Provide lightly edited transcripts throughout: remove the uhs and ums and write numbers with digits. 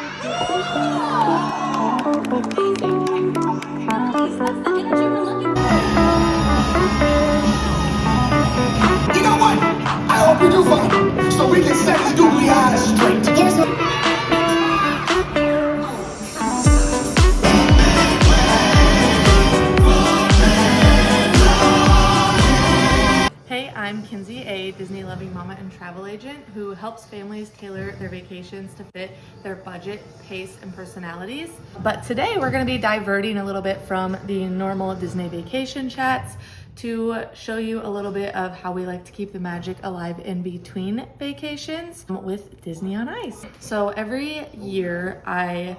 You know what? I hope you do fun, so we can set these googly eyes straight. Hey, I'm Kinsey, a Disney-loving mama and travel agent who helps families tailor their vacations to fit their budget, pace, and personalities. But today we're going to be diverting a little bit from the normal Disney vacation chats to show you a little bit of how we like to keep the magic alive in between vacations with Disney on Ice. So every year I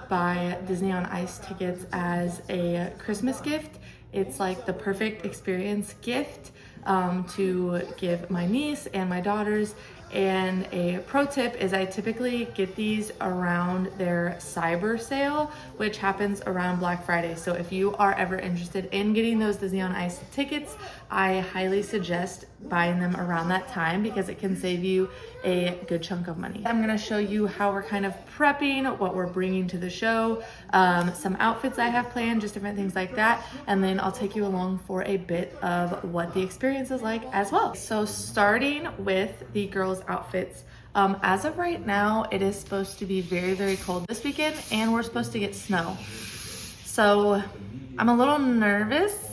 buy Disney on Ice tickets as a Christmas gift. It's like the perfect experience gift to give my niece and my daughters. And a pro tip is I typically get these around their cyber sale, which happens around Black Friday. So if you are ever interested in getting those Disney on Ice tickets, I highly suggest buying them around that time because it can save you a good chunk of money. I'm gonna show you how we're kind of prepping, what we're bringing to the show, some outfits I have planned, just different things like that. And then I'll take you along for a bit of what the experience is like as well. So starting with the girls' outfits. As of right now, it is supposed to be very, very cold this weekend and we're supposed to get snow. So I'm a little nervous.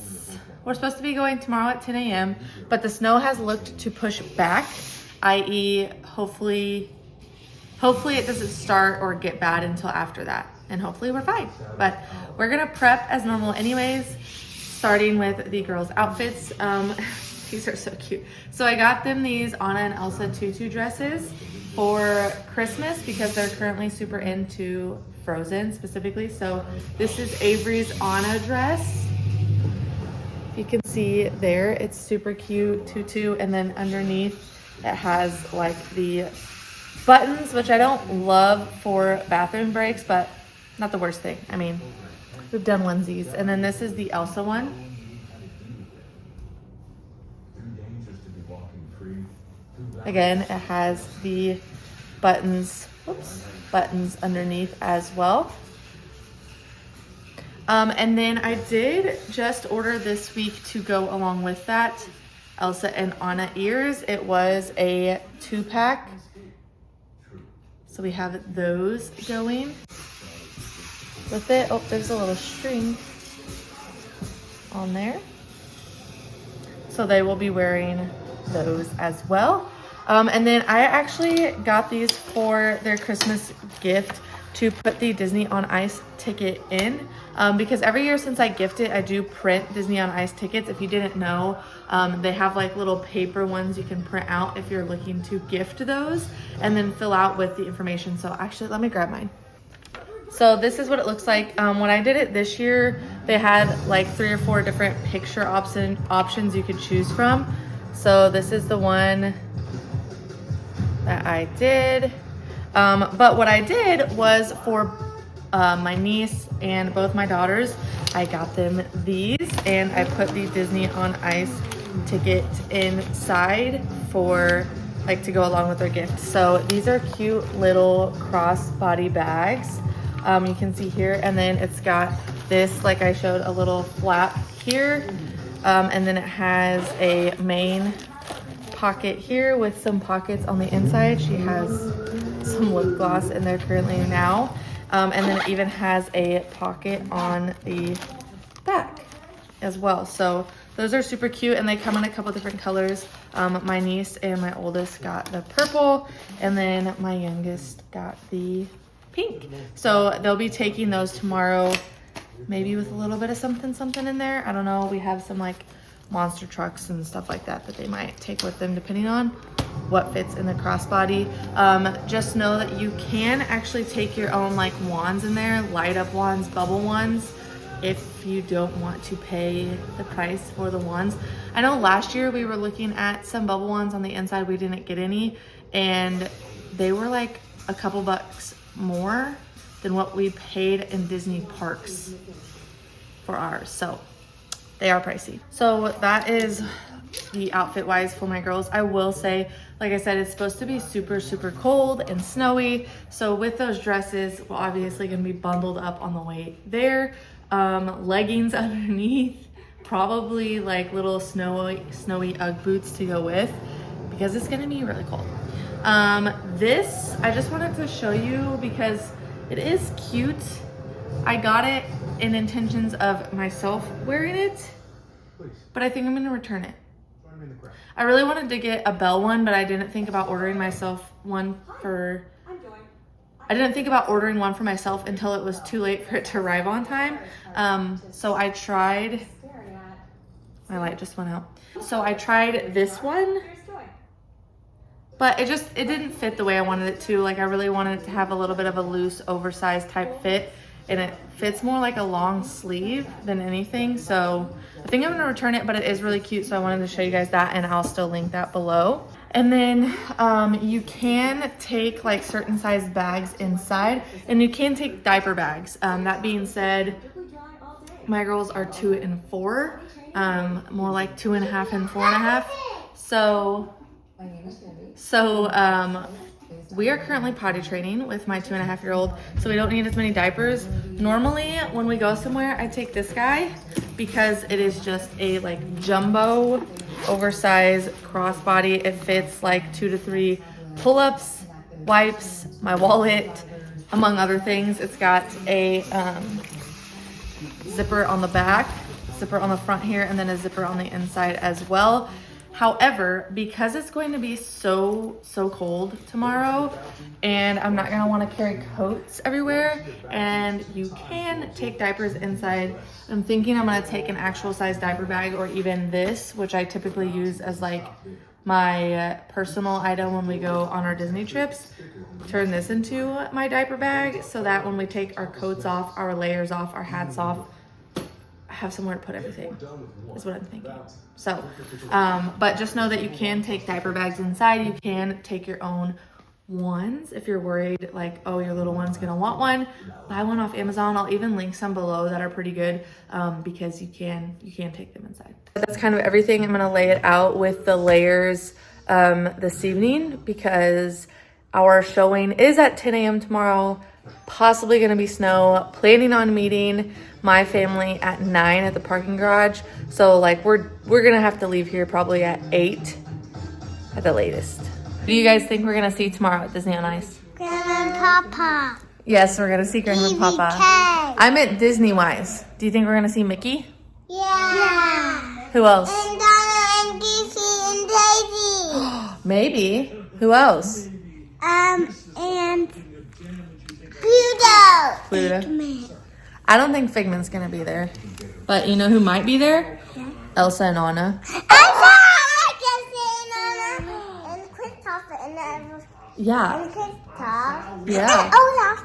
We're supposed to be going tomorrow at 10 a.m., but the snow has looked to push back, i.e. hopefully it doesn't start or get bad until after that. And hopefully we're fine. But we're gonna prep as normal anyways, starting with the girls' outfits. These are so cute. So I got them these Anna and Elsa tutu dresses for Christmas because they're currently super into Frozen specifically. So this is Avery's Anna dress. You can see there, it's super cute tutu, and then underneath it has like the buttons, which I don't love for bathroom breaks, but not the worst thing. I mean, we've done onesies. And then this is the Elsa one. Again, it has the buttons, buttons underneath as well. And then I did just order this week to go along with that Elsa and Anna ears. It was a 2-pack. So we have those going with it. Oh, there's a little string on there. So they will be wearing those as well. And then I actually got these for their Christmas gift to put the Disney on Ice ticket in, because every year since I gift it, I do print Disney on Ice tickets. If you didn't know, they have like little paper ones you can print out if you're looking to gift those and then fill out with the information. So actually, let me grab mine. So this is what it looks like. When I did it this year, they had like 3 or 4 different picture options you could choose from. So this is the one that I did. But what I did was for my niece and both my daughters, I got them these and I put the Disney on Ice ticket inside for like to go along with their gift. So these are cute little crossbody bags. You can see here, and then it's got this, like I showed, a little flap here. And then it has a main pocket here with some pockets on the inside. She has some lip gloss in there currently now. And then it even has a pocket on the back as well. So those are super cute and they come in a couple different colors. My niece and my oldest got the purple and then my youngest got the pink. So they'll be taking those tomorrow, maybe with a little bit of something in there. I don't know. We have some like monster trucks and stuff like that they might take with them depending on what fits in the crossbody. Just know that you can actually take your own like wands in there, light up wands, bubble ones, if you don't want to pay the price for the wands. I know last year we were looking at some bubble ones on the inside. We didn't get any and they were like a couple bucks more than what we paid in Disney parks for ours. So they are pricey. So that is the outfit wise for my girls. I will say Like I said, it's supposed to be super, super cold and snowy. So with those dresses, we're obviously gonna be bundled up on the way there. Leggings underneath, probably like little snowy Ugg boots to go with because it's gonna be really cold. This, I just wanted to show you because it is cute. I got it in intentions of myself wearing it, but I think I'm gonna return it. I really wanted to get a Belle one, but I didn't think about ordering myself one for, I didn't think about ordering one for myself until it was too late for it to arrive on time. So I tried, my light just went out. So I tried this one, but it didn't fit the way I wanted it to. Like I really wanted it to have a little bit of a loose, oversized type fit, and it fits more like a long sleeve than anything. So I think I'm gonna return it, but it is really cute. So I wanted to show you guys that, and I'll still link that below. And then you can take like certain size bags inside, and you can take diaper bags. That being said, my girls are 2 and 4, more like 2.5 and 4.5. So we are currently potty training with my 2.5-year-old, so we don't need as many diapers. Normally, when we go somewhere, I take this guy because it is just a like jumbo, oversized crossbody. It fits like 2 to 3 pull-ups, wipes, my wallet, among other things. It's got a zipper on the back, zipper on the front here, and then a zipper on the inside as well. However, because it's going to be so cold tomorrow, and I'm not gonna wanna carry coats everywhere, and you can take diapers inside, I'm thinking I'm gonna take an actual size diaper bag, or even this, which I typically use as like my personal item when we go on our Disney trips, turn this into my diaper bag so that when we take our coats off, our layers off, our hats off, I have somewhere to put everything, is what I'm thinking. So, but just know that you can take diaper bags inside. You can take your own ones if you're worried like, oh, your little one's gonna want one. Buy one off Amazon. I'll even link some below that are pretty good because you can take them inside. That's kind of everything. I'm gonna lay it out with the layers this evening because our showing is at 10 a.m. tomorrow. Possibly gonna be snow. Planning on meeting my family at 9 at the parking garage. So like we're gonna have to leave here probably at 8 at the latest. What do you guys think we're gonna see tomorrow at Disney on Ice? Grandma and Papa. Yes, we're gonna see Grandma and Papa. I meant Disney wise. Do you think we're gonna see Mickey? Yeah. Who else? And Donna and Goofy and Daisy. Maybe. Who else? And Pluto. Pluto. I don't think Figment's gonna be there. But you know who might be there? Yeah. Elsa and Anna. And Kristoff and Yeah. Kristoff. Yeah. And Olaf.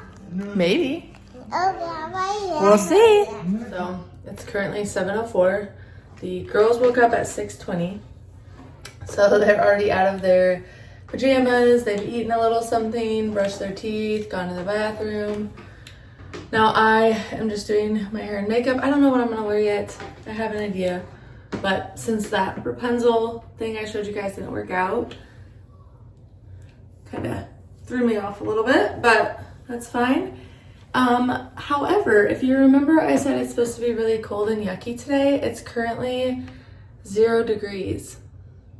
Maybe. Olaf, right here. We'll see. So it's currently 7:04. The girls woke up at 6:20. So they're already out of their pajamas. They've eaten a little something, brushed their teeth, gone to the bathroom. Now I am just doing my hair and makeup. I don't know what I'm gonna wear yet. I have an idea. But since that Rapunzel thing I showed you guys didn't work out, kind of threw me off a little bit, but that's fine. However, if you remember, I said it's supposed to be really cold and yucky today. It's currently 0 degrees.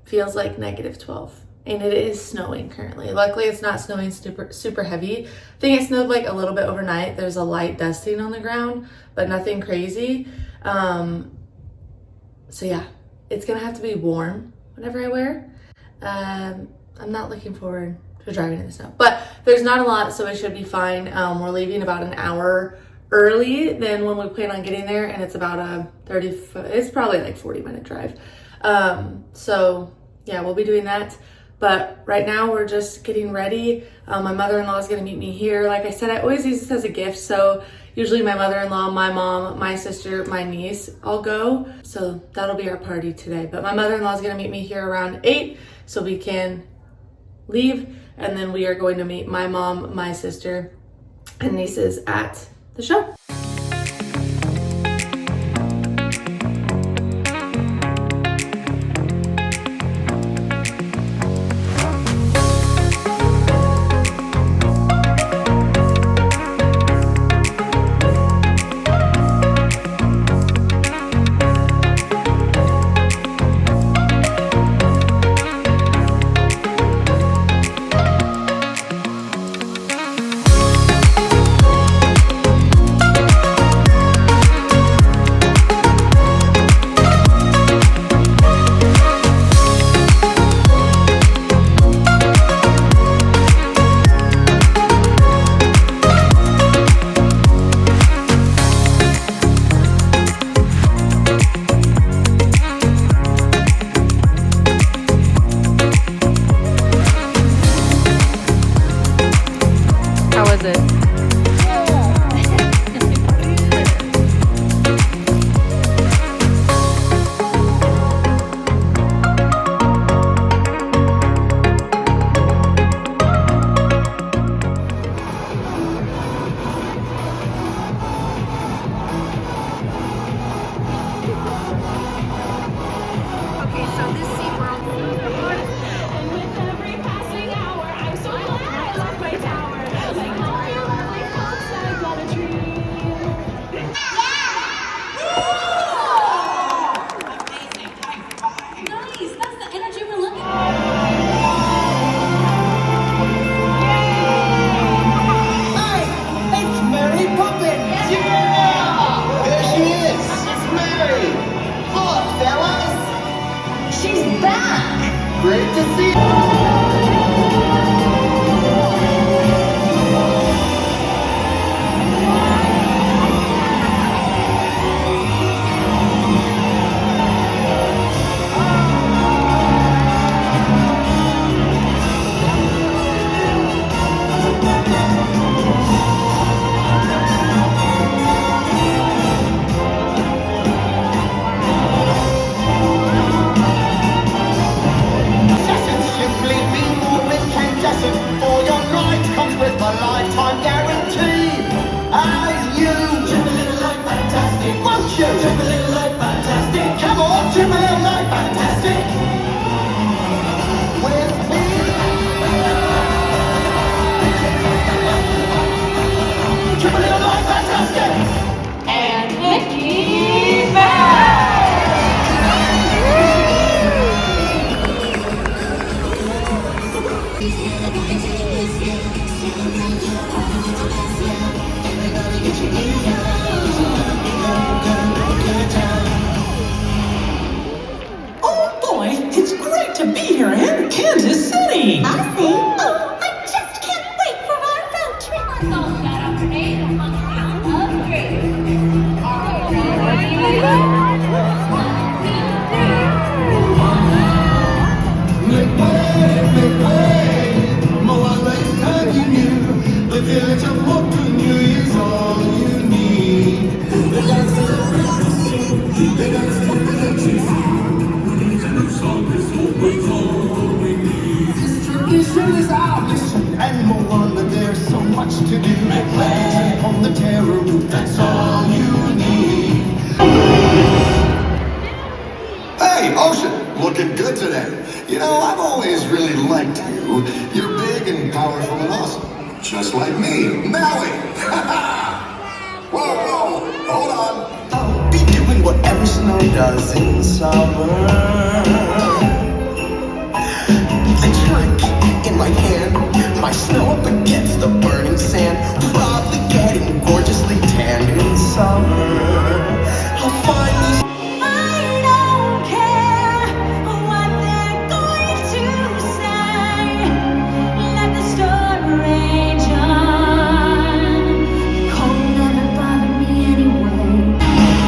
Feels like -12. And it is snowing currently. Luckily, it's not snowing super heavy. I think it snowed like a little bit overnight. There's a light dusting on the ground, but nothing crazy. So yeah, it's gonna have to be warm whenever I wear. I'm not looking forward to driving in the snow, but there's not a lot, so it should be fine. We're leaving about an hour early than when we plan on getting there, and it's about a it's probably like 40-minute drive. So yeah, we'll be doing that. But right now we're just getting ready. My mother-in-law is gonna meet me here. Like I said, I always use this as a gift. So usually my mother-in-law, my mom, my sister, my niece all go. So that'll be our party today. But my mother-in-law is gonna meet me here around 8 so we can leave. And then we are going to meet my mom, my sister, and nieces at the show. what to you is all you need. Tradition is our mission, and no wonder there's so much to do. On the terror route, that's all you need. Hey, Ocean, looking good today. You know, I've always really liked you. You're big and powerful and awesome. Just like me, Maui. Whoa, whoa, hold on. I'll be doing whatever snow does in summer. The drink in my hand, my snow up against the burning sand. Probably getting gorgeously tanned in summer. I'll find these. I don't care what they're going to say. Let the storm rage on. Cold never bothered me anyway.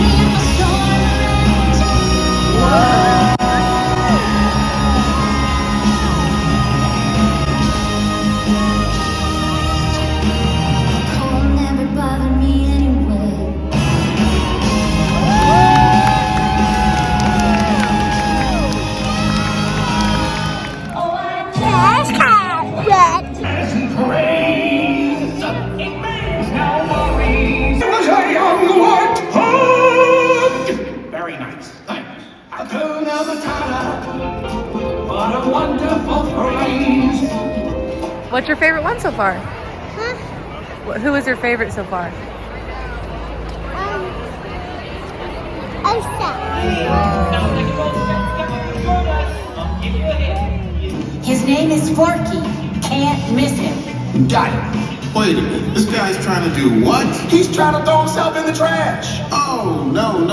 Let the storm rage on. Cold never bothered me anyway. Oh, I Yes, cat. Was a young white hawk. Very nice, thanks. Hakuna Matata. What a wonderful phrase. What's your favorite one so far? Huh? Who was your favorite so far? Elsa. His name is Forky. Can't miss him. Got it. Wait a minute. This guy's trying to do what? He's trying to throw himself in the trash. Oh, no.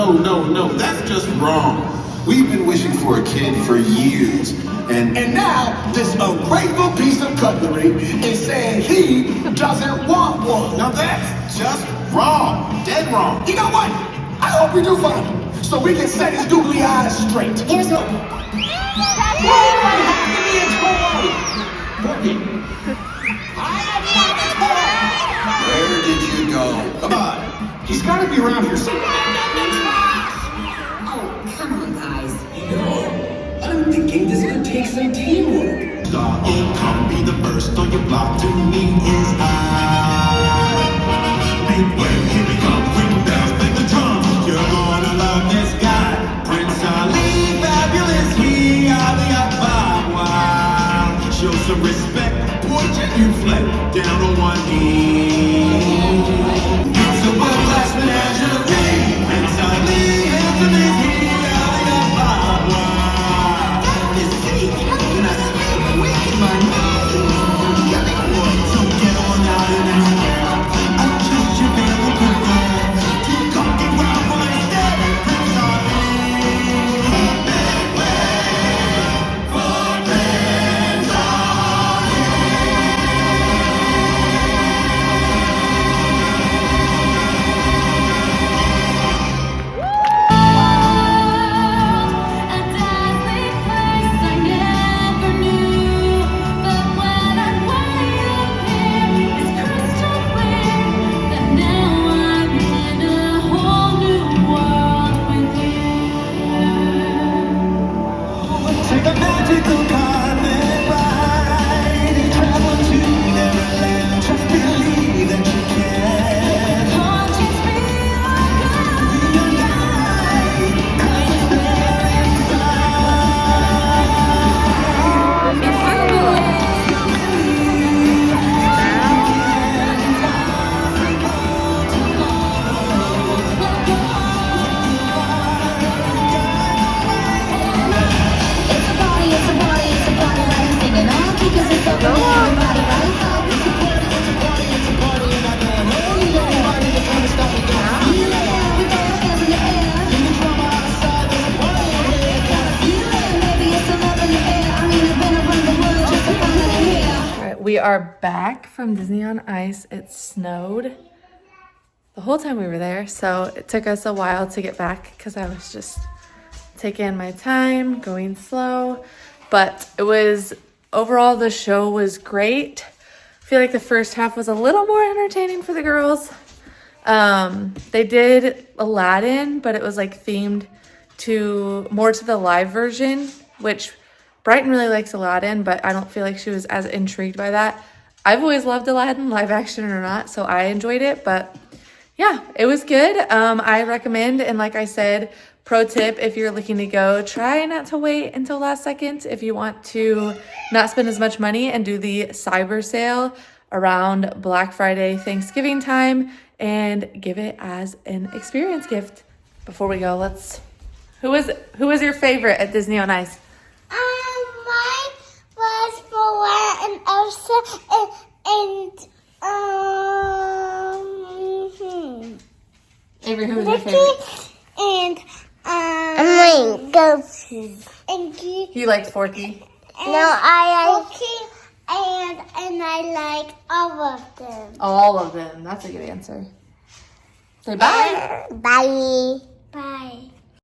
That's just wrong. We've been wishing for a kid for years. And now this ungrateful piece of cutlery is saying he doesn't want one. Now that's just wrong. Dead wrong. You know what? I hope we do find him so we can set his googly eyes straight. Here's what. Where did you go? Come on. He's got to be around here somewhere. Oh, come on, guys. I'm thinking this could take some teamwork. Star will come be the first on your block to meet his eye. Big way, here we come, ring bells, bang the drums. You're gonna love this guy. Prince Ali, fabulous, we are the Wow. Show some respect, boy, genuflect down on one knee. It's a world-class menagerie. Prince Ali, handsome is he, Ali Wow. Got this seat, and I swear, wicked my mind. So get on out and ask. I trust you very good. Keep talking round for instead. Prince Ali. Take a magical carpet ride and travel to Neverland. Just believe that you can. Be your guide, 'cause it's there It's a party, it's a party, it's a party, right? I'm singing all because it's so cool. Everybody, right? Alright, we are back from Disney on Ice. It snowed the whole time we were there, so it took us a while to get back because I was just taking my time, going slow. But it was overall, the show was great. I feel like the first half was a little more entertaining for the girls. They did Aladdin, but it was like themed more to the live version, which Brighton really likes Aladdin, but I don't feel like she was as intrigued by that. I've always loved Aladdin, live action or not, so I enjoyed it, but yeah, it was good. I recommend, and like I said, pro tip, if you're looking to go, try not to wait until last second if you want to not spend as much money and do the cyber sale around Black Friday, Thanksgiving time, and give it as an experience gift. Before we go, who was your favorite at Disney on Ice? Mine was Bella and Elsa and Avery, who was your favorite? and mine Goofy. And You liked Forky. no, I like and I like all of them. All of them. That's a good answer. Say bye. Bye. Bye.